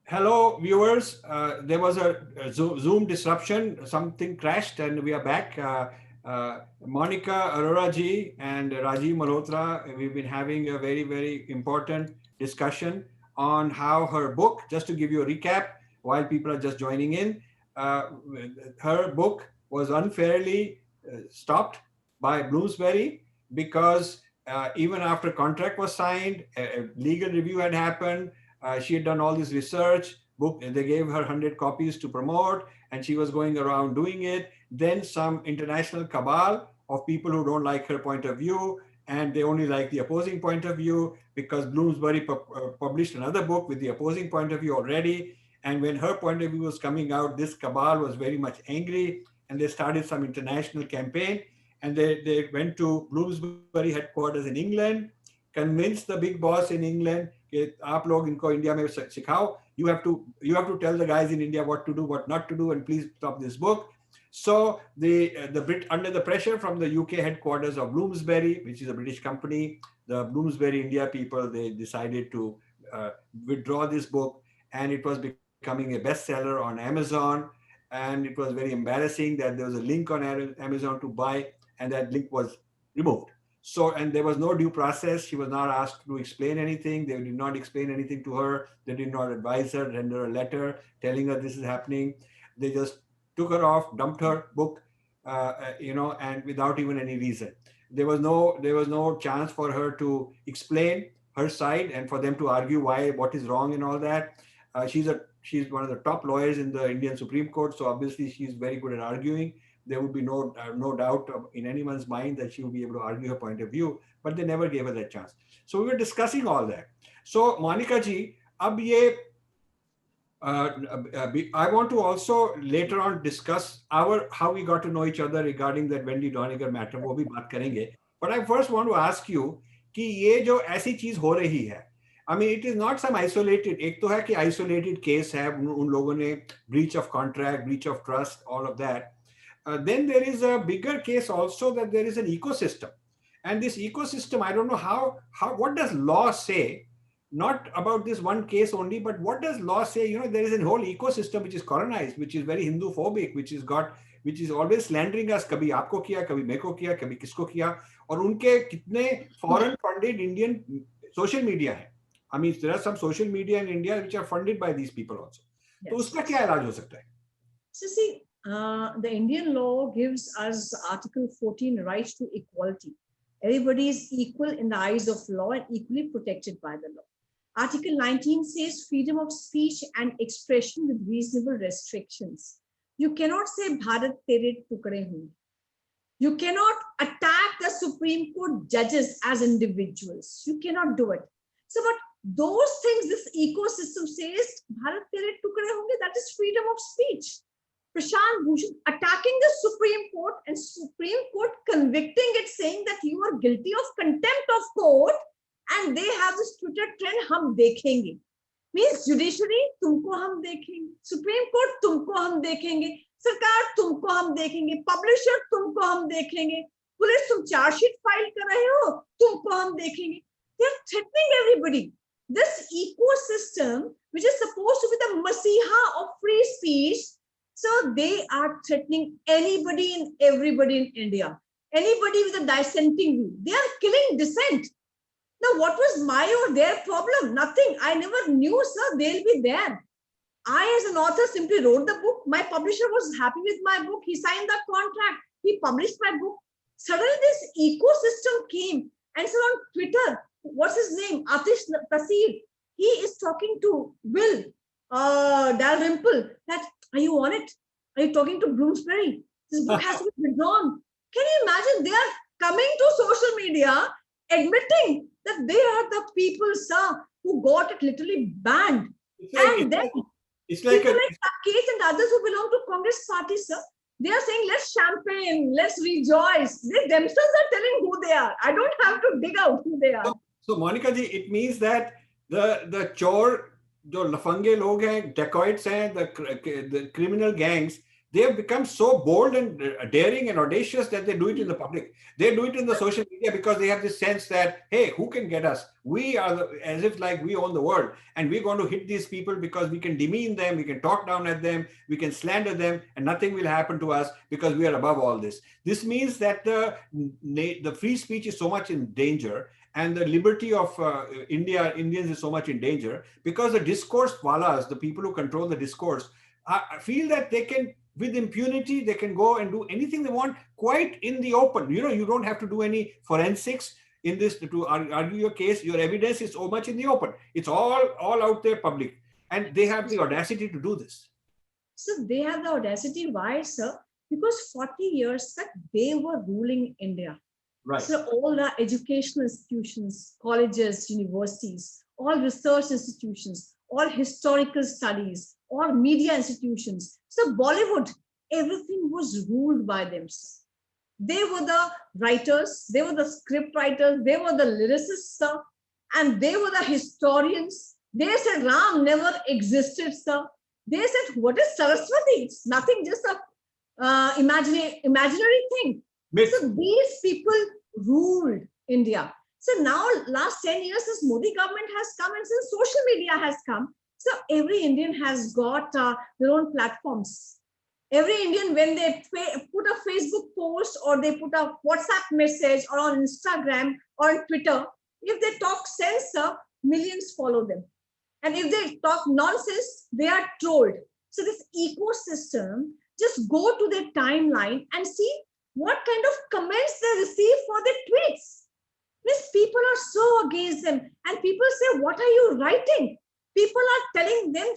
Hello, viewers. There was a Zoom disruption. Something crashed, and we are back. Monika Arora ji and Rajiv Malhotra. We've been having a very, very important discussion on how her book. Just to give you a recap, while people are just joining in, uh, her book was unfairly stopped by Bloomsbury because even after contract was signed, a legal review had happened. She had done all this research book. They gave her 100 copies to promote, and she was going around doing it. Then some international cabal of people who don't like her point of view, and they only like the opposing point of view because Bloomsbury published another book with the opposing point of view already. And when her point of view was coming out, this cabal was very much angry, and they started some international campaign. And they went to Bloomsbury headquarters in England, convinced the big boss in England कि आप लोग इनको India में सिखाओ. You have to tell the guys in India what to do, what not to do, and please stop this book. So the Brit, under the pressure from the UK headquarters of Bloomsbury, which is a British company, the Bloomsbury India people, they decided to withdraw this book, and it was becoming a bestseller on Amazon. And it was very embarrassing that there was a link on Amazon to buy, and that link was removed. So, and there was no due process. She was not asked to explain anything. They did not explain anything to her. They did not advise her, render a letter telling her this is happening. They just took her off, dumped her book, and without even any reason. There was no chance for her to explain her side and for them to argue why, what is wrong and all that. She's one of the top lawyers in the Indian Supreme Court, so obviously she's very good at arguing. There would be no doubt in anyone's mind that she would be able to argue her point of view, but they never gave her that chance. So we were discussing all that. So Monika ji, ab ye, I want to also later on discuss our how we got to know each other regarding that Wendy Doniger matter. वो भी बात करेंगे. But I first want to ask you कि ये जो ऐसी चीज हो रही है, I mean, it is not some isolated. एक तो है कि isolated case है, उन लोगों ने breach of contract, breach of trust, all of that. Then there is a bigger case also that there is an ecosystem, and this ecosystem, I don't know how what does law say, not about this one case only, but what does law say? There is a whole ecosystem which is colonized, which is very Hindu phobic, which is always slandering us. कभी आपको किया, कभी मेरे को किया, कभी किसको किया, और उनके कितने foreign funded Indian social media है. I mean, there are some social media in India which are funded by these people also. Yes. तो उसका क्या इलाज हो सकता है? So see, the Indian law gives us Article 14 right to equality. Everybody is equal in the eyes of law and equally protected by the law. Article 19 says freedom of speech and expression with reasonable restrictions. You cannot say Bharat tere tukde honge. You cannot attack the Supreme Court judges as individuals. You cannot do it. So, but those things, this ecosystem says Bharat tere tukde honge, that is freedom of speech. Prashant Bhushan attacking the Supreme Court and Supreme Court convicting it, saying that you are guilty of contempt of court, and they have this Twitter trend, hum dekhenge. Means judiciary, tumko hum dekhenge. Supreme Court, tumko hum dekhenge. Sarkar, tumko hum dekhenge. Publisher, tumko hum dekhenge. Police, tum charge sheet file kar rahe ho, tumko hum dekhenge. They are threatening everybody. This ecosystem, which is supposed to be the masiha of free speech, so they are threatening anybody and everybody in India. Anybody with a dissenting view. They are killing dissent. Now, what was my or their problem? Nothing. I never knew, sir, they'll be there. I, as an author, simply wrote the book. My publisher was happy with my book. He signed the contract. He published my book. Suddenly, this ecosystem came. And so on Twitter, what's his name? Atish Tasir. He is talking to Will Dalrymple that, are you on it? Are you talking to Bloomsbury? This book has to be withdrawn. Can you imagine? They are coming to social media admitting that they are the people, sir, who got it literally banned. It's like people like Saket and others who belong to Congress party, sir, they are saying, let's champagne, let's rejoice. They themselves are telling who they are. I don't have to dig out who they are. So Monika ji, it means that the chore, जो लफंगे लोग हैं, dacoits हैं, the criminal gangs, they have become so bold and daring and audacious that they do it in the public. They do it in the social media because they have this sense that, hey, who can get us? We are as if like we own the world, and we're going to hit these people because we can demean them, we can talk down at them, we can slander them, and nothing will happen to us because we are above all this. This means that the free speech is so much in danger, and the liberty of Indians is so much in danger because the discourse walas, the people who control the discourse, feel that they can, with impunity, they can go and do anything they want quite in the open. You don't have to do any forensics in this to argue your case. Your evidence is so much in the open. It's all out there public. And they have the audacity to do this. So they have the audacity. Why, sir? Because 40 years that they were ruling India. Right. So all the educational institutions, colleges, universities, all research institutions, all historical studies, all media institutions. So Bollywood, everything was ruled by them. They were the writers, they were the script writers, they were the lyricists, sir, and they were the historians. They said Ram never existed, sir. They said, what is Saraswati? It's nothing, just a imaginary thing. Myth. So these people ruled India. So now, last 10 years, this Modi government has come, and since social media has come, so every Indian has got their own platforms. Every Indian, when they put a Facebook post or they put a WhatsApp message or on Instagram or on Twitter, if they talk sense, millions follow them. And if they talk nonsense, they are trolled. So this ecosystem, just go to their timeline and see what kind of comments they receive for their tweets. These people are so against them. And people say, what are you writing? People are telling them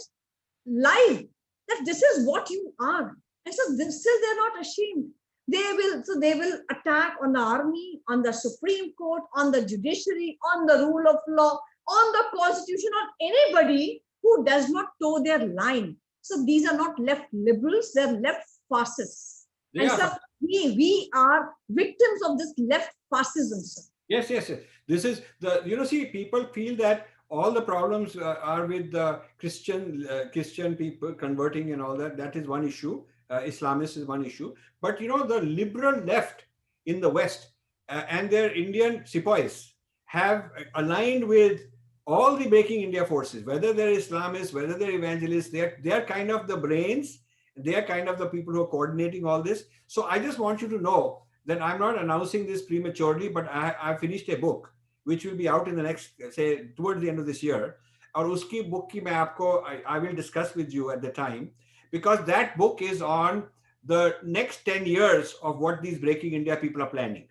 live that this is what you are. And so still they're not ashamed. They will attack on the army, on the Supreme Court, on the judiciary, on the rule of law, on the constitution, on anybody who does not toe their line. So these are not left liberals, they're left fascists. Yeah. And so we are victims of this left fascism. Yes. This is see, people feel that all the problems are with the Christian people converting and all that. That is one issue. Islamists is one issue. But the liberal left in the West and their Indian sepoys have aligned with all the Breaking India forces, whether they're Islamists, whether they're evangelists. They're kind of the brains. They're kind of the people who are coordinating all this. So I just want you to know that I'm not announcing this prematurely, but I finished a book which will be out in the next, say, towards the end of this year. और उसकी book की मैं आपको I will discuss with you at the time, because that book is on the next 10 years of what these Breaking India people are planning.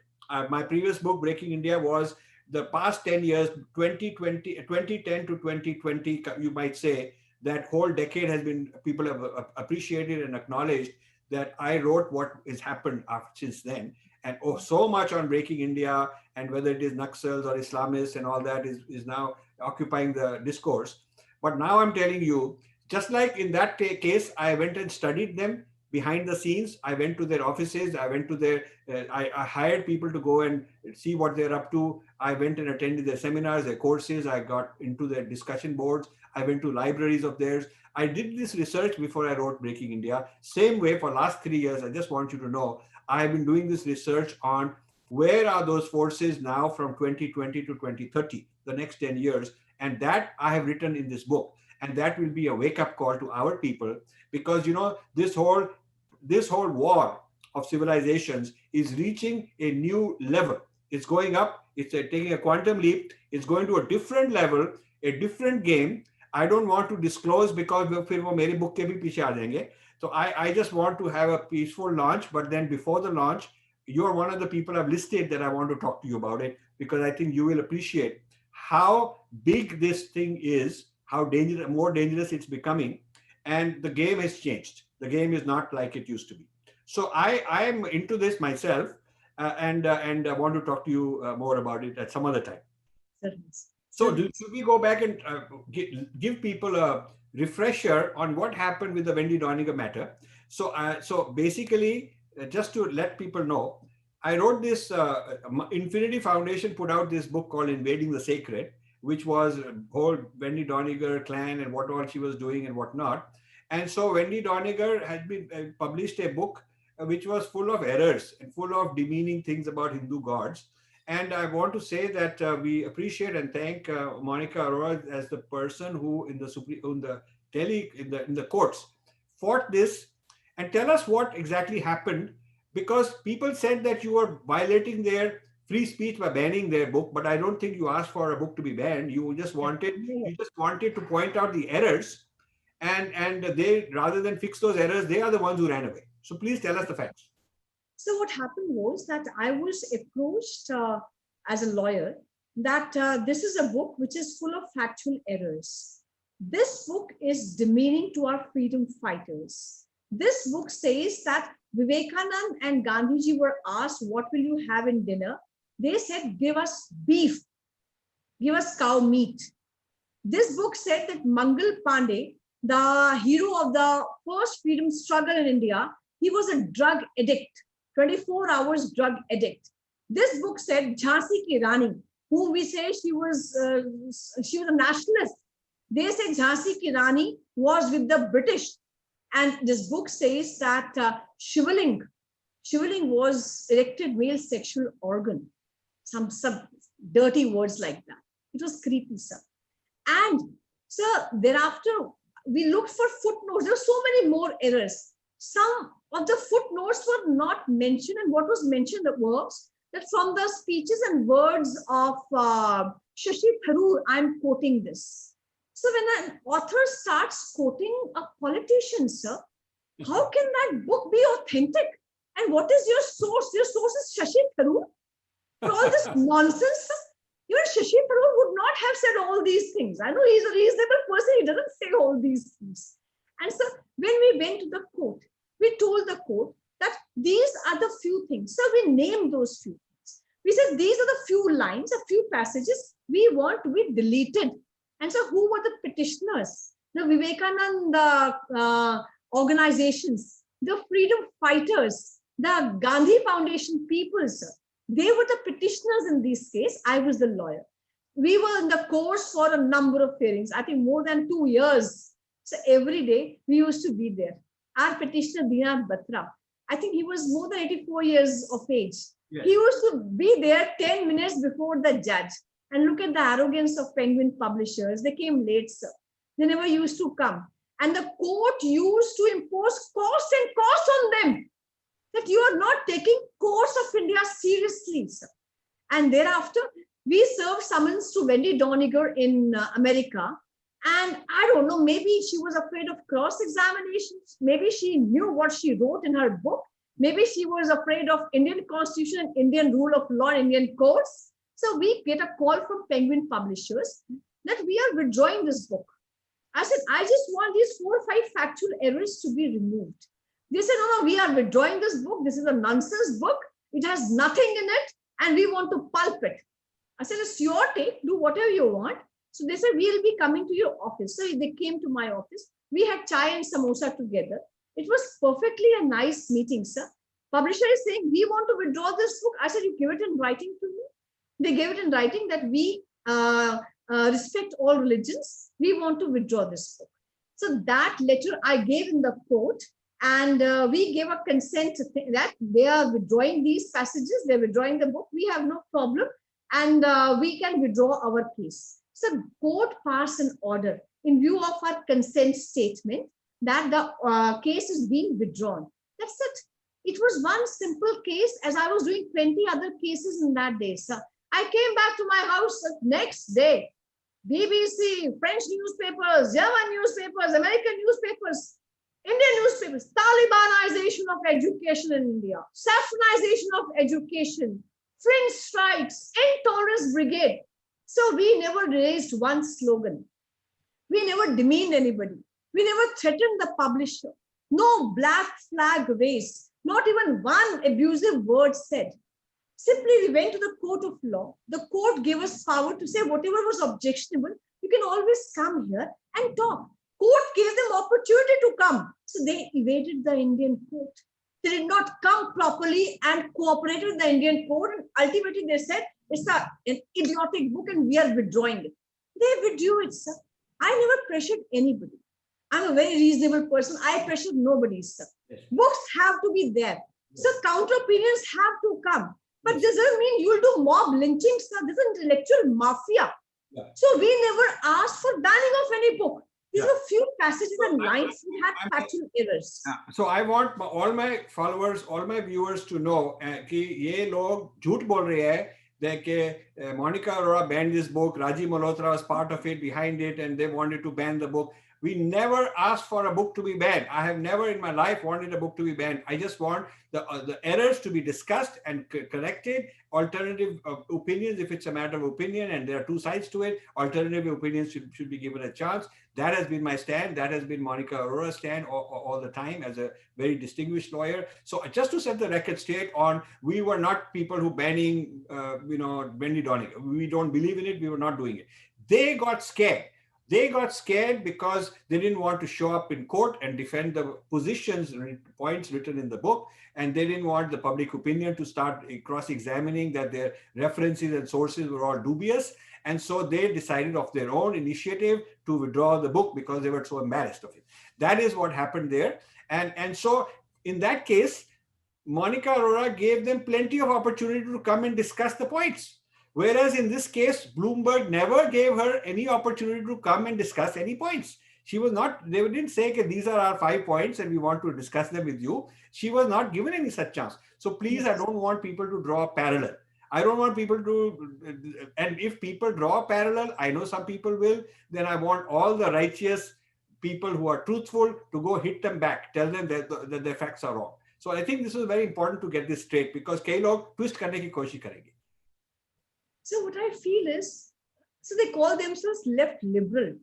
My previous book, Breaking India, was the past 10 years, 2010 to 2020, you might say. That whole decade has been, people have appreciated and acknowledged that I wrote what has happened since then. And so much on Breaking India, and whether it is Naxals or Islamists and all that is now occupying the discourse. But now I'm telling you, just like in that case, I went and studied them behind the scenes. I went to their offices. I went to their, I hired people to go and see what they're up to. I went and attended their seminars, their courses. I got into their discussion boards. I went to libraries of theirs. I did this research before I wrote Breaking India. Same way for last 3 years, I just want you to know, I've been doing this research on where are those forces now from 2020 to 2030, the next 10 years. And that I have written in this book. And that will be a wake-up call to our people, because this whole war of civilizations is reaching a new level. It's going up. It's taking a quantum leap. It's going to a different level, a different game. I don't want to disclose because फिर वो मेरी book के भी पीछे आ जाएंगे. So I just want to have a peaceful launch. But then before the launch, you're one of the people I've listed that I want to talk to you about it, because I think you will appreciate how big this thing is, how more dangerous it's becoming, and the game has changed. The game is not like it used to be. So I am into this myself, and I want to talk to you more about it at some other time. So should we go back and give people a refresher on what happened with the Wendy Doniger matter? So basically, just to let people know, I wrote this, Infinity Foundation put out this book called Invading the Sacred, which was whole Wendy Doniger clan and what all she was doing and whatnot. And so Wendy Doniger had been published a book which was full of errors and full of demeaning things about Hindu gods. And I want to say that we appreciate and thank Monika Arora as the person who in the in the courts fought this. And tell us what exactly happened, because people said that you were violating their free speech by banning their book, but I don't think you asked for a book to be banned. You just wanted to point out the errors, and they, rather than fix those errors, they are the ones who ran away. So please tell us the facts. So what happened was that I was approached as a lawyer that this is a book which is full of factual errors. This book is demeaning to our freedom fighters. This book says that Vivekanand and Gandhiji were asked, what will you have in dinner? They said, give us beef, give us cow meat. This book said that Mangal Pandey, the hero of the first freedom struggle in India, he was a drug addict, 24 hours drug addict. This book said Jhansi Ki Rani, whom we say she was a nationalist. They said Jhansi Ki Rani was with the British. And this book says that Shivaling was erected male sexual organ. Some dirty words like that. It was creepy, sir. And sir, thereafter, we looked for footnotes. There were so many more errors. Some of the footnotes were not mentioned, and what was mentioned was that from the speeches and words of Shashi Tharoor, I'm quoting this. So when an author starts quoting a politician, sir, how can that book be authentic? And what is your source? Your source is Shashi Tharoor. For all this nonsense, sir, even Shashi Tharoor would not have said all these things. I know he's a reasonable person. He doesn't say all these things. And so when we went to the court, we told the court that these are the few things. So we named those few things. We said these are the few lines, a few passages we want to be deleted. And so who were the petitioners? The Vivekananda organizations, the freedom fighters, the Gandhi Foundation people, sir. They were the petitioners in this case. I was the lawyer. We were in the course for a number of hearings, I think more than 2 years. So every day we used to be there. Our petitioner, Dinanath Batra, I think he was more than 84 years of age. Yes. He used to be there 10 minutes before the judge. And look at the arrogance of Penguin publishers. They came late, sir. They never used to come. And the court used to impose cost and cost on them. That you are not taking courts of India seriously, sir. And thereafter, we served summons to Wendy Doniger in America. And I don't know, maybe she was afraid of cross-examinations. Maybe she knew what she wrote in her book. Maybe she was afraid of Indian constitution and Indian rule of law and Indian courts. So we get a call from Penguin publishers that we are withdrawing this book. I said, I just want these 4 or 5 factual errors to be removed. They said, no, we are withdrawing this book. This is a nonsense book. It has nothing in it, and we want to pulp it. I said, it's your take. Do whatever you want. So they said, we'll be coming to your office. So they came to my office. We had chai and samosa together. It was perfectly a nice meeting, sir. Publisher is saying, we want to withdraw this book. I said, you give it in writing to me. They gave it in writing that we respect all religions. We want to withdraw this book. So that letter I gave in the court, and we gave a consent that they are withdrawing these passages. They're withdrawing the book. We have no problem, and we can withdraw our case. So court passed an order in view of our consent statement that the case is being withdrawn. That's it. It was one simple case, as I was doing 20 other cases in that day, sir. I came back to my house the next day. BBC, French newspapers, German newspapers, American newspapers, Indian newspapers, Talibanization of education in India, saffronization of education, fringe strikes, intolerance brigade. So we never raised one slogan. We never demeaned anybody. We never threatened the publisher. No black flag raised. Not even one abusive word said. Simply, we went to the court of law. The court gave us power to say whatever was objectionable, you can always come here and talk. Court gave them opportunity to come. So they evaded the Indian court. They did not come properly and cooperated with the Indian court. And ultimately, they said, it's an idiotic book and we are withdrawing it. They withdrew it, sir. I never pressured anybody. I'm a very reasonable person. I pressure nobody, sir. Yes. Books have to be there. Yes. So counter opinions have to come. But Yes. this doesn't mean you'll do mob lynching, sir. This is intellectual mafia. Yeah. So we never asked for banning of any book. These Yeah. were few passages So and lines which had factual errors. So I want all my followers, all my viewers to know कि ये लोग झूठ बोल रहे हैं that Monika Arora banned this book, Rajiv Malhotra was part of it, behind it, and they wanted to ban the book. We never asked for a book to be banned. I have never in my life wanted a book to be banned. I just want the errors to be discussed and corrected, alternative opinions, if it's a matter of opinion, and there are two sides to it, alternative opinions should be given a chance. That has been my stand. That has been Monika Arora's stand all the time as a very distinguished lawyer. So just to set the record straight on, we were not people who banning, Wendy Doniger. We don't believe in it. We were not doing it. They got scared. They got scared because they didn't want to show up in court and defend the positions, points written in the book. And they didn't want the public opinion to start cross-examining that their references and sources were all dubious. And so they decided of their own initiative to withdraw the book because they were so embarrassed of it. That is what happened there. And so in that case, Monika Arora gave them plenty of opportunity to come and discuss the points. Whereas in this case, Bloomberg never gave her any opportunity to come and discuss any points. She was not, they didn't say, okay, these are our 5 points and we want to discuss them with you. She was not given any such chance. So please, I don't want people to draw a parallel. I don't want people to, and if people draw a parallel, I know some people will, then I want all the righteous people who are truthful to go hit them back, tell them that their facts are wrong. So I think this is very important to get this straight because कई लोग twist करने की कोशिश करेंगे. So what I feel is, so they call themselves left liberal.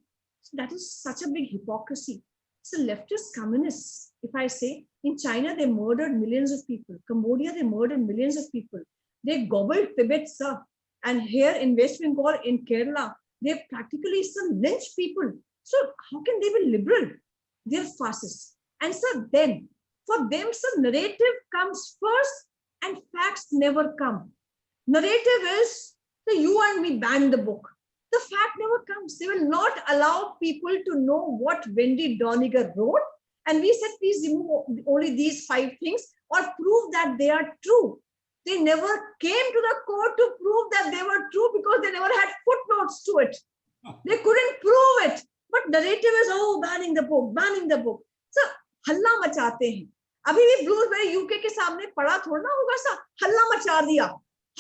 So that is such a big hypocrisy. So leftist communists, if I say, in China, they murdered millions of people. Cambodia, they murdered millions of people. They gobbled Tibet, sir. And here in West Bengal, in Kerala, they practically some lynch people. So how can they be liberal? They're fascists. And so then, for them, some narrative comes first and facts never come. Narrative is, so you and me ban the book. The fact never comes. They will not allow people to know what Wendy Doniger wrote. And we said, please remove only these 5 things or prove that they are true. They never came to the court to prove that they were true because they never had footnotes to it. They couldn't prove it. But narrative is, oh, banning the book, banning the book. So, हल्ला मचाते हैं. अभी भी ब्लूमसबरी UK के सामने पड़ा थोड़ा ना होगा सा हल्ला मचा दिया.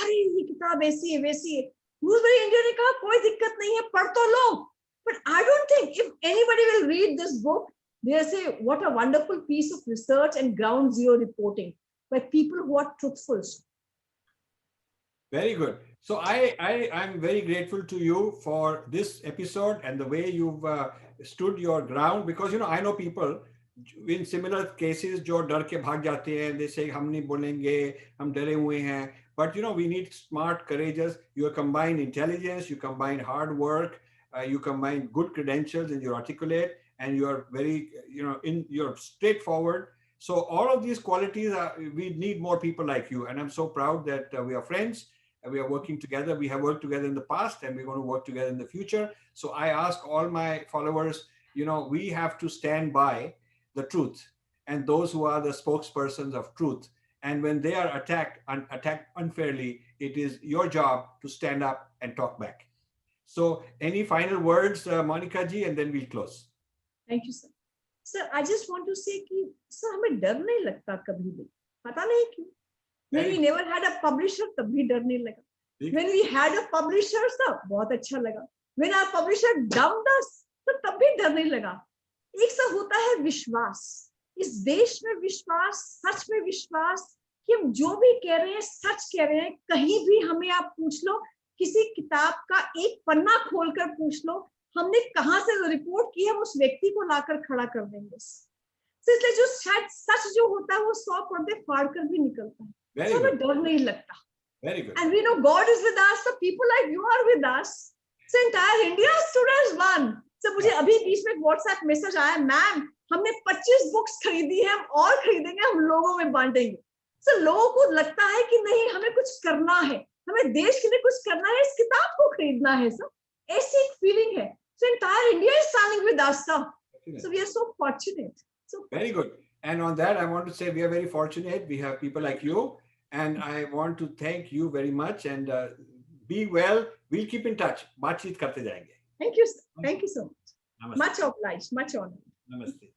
अरे ये किताब ऐसी है वैसी है. ब्लूमसबरी इंडिया ने कहा कोई दिक्कत नहीं है पढ़ तो लो. But I don't think if anybody will read this book, they'll say what a wonderful piece of research and ground zero reporting by people who are truthful. Very good. So I'm very grateful to you for this episode and the way you've stood your ground because I know people in similar cases जो डर के भाग जाते हैं, they say हम नहीं बोलेंगे, हम डरे हुए हैं. But we need smart, courageous. You combine intelligence, you combine hard work, you combine good credentials, and you're articulate, and you're very, you're straightforward. So all of these qualities we need more people like you, and I'm so proud that we are friends. We are working together. We have worked together in the past, and we're going to work together in the future. So I ask all my followers, we have to stand by the truth and those who are the spokespersons of truth. And when they are attacked unfairly, it is your job to stand up and talk back. So any final words, Monika ji, and then we'll close. Thank you, sir. Sir, I just want to say कि sir हमें डर नहीं लगता कभी भी. पता नहीं क्यों. When we never had a publisher, तब भी डर नहीं लगा. When we had a publisher, sir, बहुत अच्छा लगा. When our publisher dumped us, तो तब भी डर नहीं लगा. एक सा होता है विश्वास. इस देश में विश्वास, सच में विश्वास कि हम जो भी कह रहे हैं सच कह रहे हैं. कहीं भी हमें आप पूछ लो, किसी किताब का एक पन्ना खोलकर पूछ लो, हमने कहां से रिपोर्ट की है, हम उस व्यक्ति को लाकर खड़ा कर देंगे. इसलिए जो शायद सच जो होता है वो 100 पर्दे फाड़ कर भी निकलता है. तो हमें डर नहीं लगता. Very good. And we know God is with us. So people like you are with us. So entire India stood as one. So मुझे अभी बीच में WhatsApp मैसेज आया, मैम हमने 25 बुक्स खरीदी है, हम और खरीदेंगे, हम लोगों में बांटेंगे. So लोगों को लगता है कि नहीं हमें कुछ करना है, हमें देश के लिए कुछ करना है, इस किताब को खरीदना है. सर ऐसी एक फीलिंग है. So entire India is standing with us, sir. So we are so fortunate. So very good. And on that, I want to say we are very fortunate. We have people like you, and I want to thank you very much. And be well. We'll keep in touch. बातचीत करते जाएंगे. thank you so much. Namaste. Much obliged, much honored. Namaste.